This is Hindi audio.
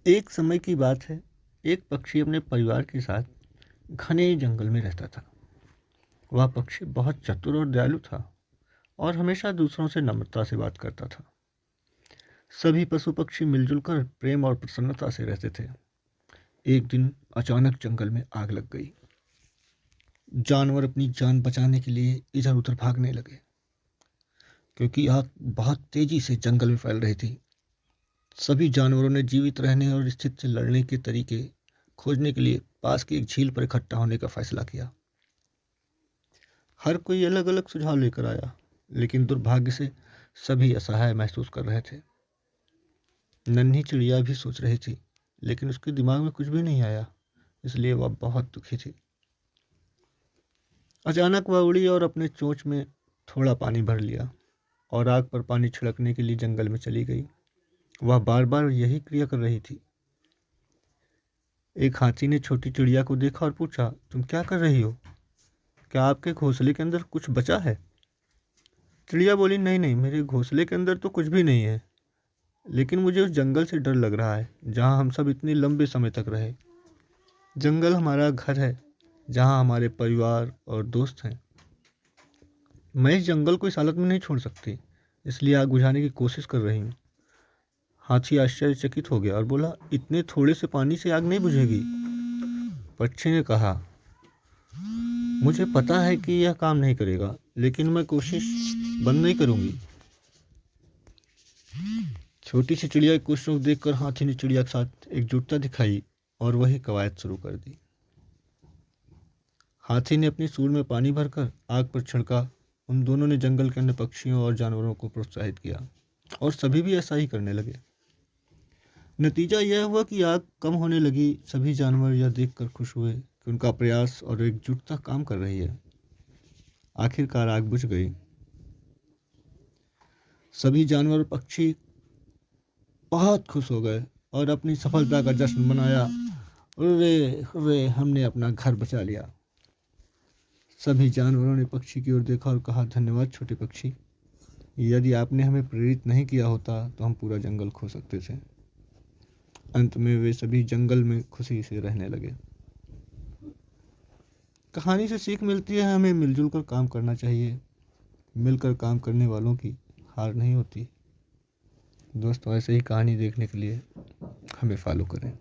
एक समय की बात है। एक पक्षी अपने परिवार के साथ घने जंगल में रहता था। वह पक्षी बहुत चतुर और दयालु था और हमेशा दूसरों से नम्रता से बात करता था। सभी पशु पक्षी मिलजुल कर प्रेम और प्रसन्नता से रहते थे। एक दिन अचानक जंगल में आग लग गई। जानवर अपनी जान बचाने के लिए इधर उधर भागने लगे, क्योंकि आग बहुत तेजी से जंगल में फैल रही थी। सभी जानवरों ने जीवित रहने और स्थिति से लड़ने के तरीके खोजने के लिए पास की एक झील पर इकट्ठा होने का फैसला किया। हर कोई अलग अलग सुझाव लेकर आया, लेकिन दुर्भाग्य से सभी असहाय महसूस कर रहे थे। नन्ही चिड़िया भी सोच रही थी, लेकिन उसके दिमाग में कुछ भी नहीं आया, इसलिए वह बहुत दुखी थी। अचानक वह उड़ी और अपने चोंच में थोड़ा पानी भर लिया और आग पर पानी छिड़कने के लिए जंगल में चली गई। वह बार बार यही क्रिया कर रही थी। एक हाथी ने छोटी चिड़िया को देखा और पूछा, तुम क्या कर रही हो? क्या आपके घोंसले के अंदर कुछ बचा है? चिड़िया बोली, नहीं नहीं, मेरे घोंसले के अंदर तो कुछ भी नहीं है, लेकिन मुझे उस जंगल से डर लग रहा है जहाँ हम सब इतने लंबे समय तक रहे। जंगल हमारा घर है, जहाँ हमारे परिवार और दोस्त हैं। मैं इस जंगल को इस हालत में नहीं छोड़ सकती, इसलिए आग बुझाने की कोशिश कर रही हूँ। हाथी आश्चर्यचकित हो गया और बोला, इतने थोड़े से पानी से आग नहीं बुझेगी। पक्षी ने कहा, मुझे पता है कि यह काम नहीं करेगा, लेकिन मैं कोशिश बंद नहीं करूंगी। छोटी सी चिड़िया की कोशिशों को देखकर हाथी ने चिड़िया के साथ एकजुटता दिखाई और वही कवायद शुरू कर दी। हाथी ने अपनी सूंड में पानी भरकर आग पर छिड़का। उन दोनों ने जंगल के अन्य पक्षियों और जानवरों को प्रोत्साहित किया और सभी भी ऐसा ही करने लगे। नतीजा यह हुआ कि आग कम होने लगी। सभी जानवर यह देखकर खुश हुए कि उनका प्रयास और एकजुटता काम कर रही है। आखिरकार आग बुझ गई। सभी जानवर और पक्षी बहुत खुश हो गए और अपनी सफलता का जश्न मनाया। हुर्रे हुर्रे, हमने अपना घर बचा लिया। सभी जानवरों ने पक्षी की ओर देखा और कहा, धन्यवाद छोटे पक्षी, यदि आपने हमें प्रेरित नहीं किया होता तो हम पूरा जंगल खो सकते थे। अंत में वे सभी जंगल में खुशी से रहने लगे। कहानी से सीख मिलती है, हमें मिलजुल कर काम करना चाहिए। मिलकर काम करने वालों की हार नहीं होती। दोस्तों, ऐसे ही कहानी देखने के लिए हमें फॉलो करें।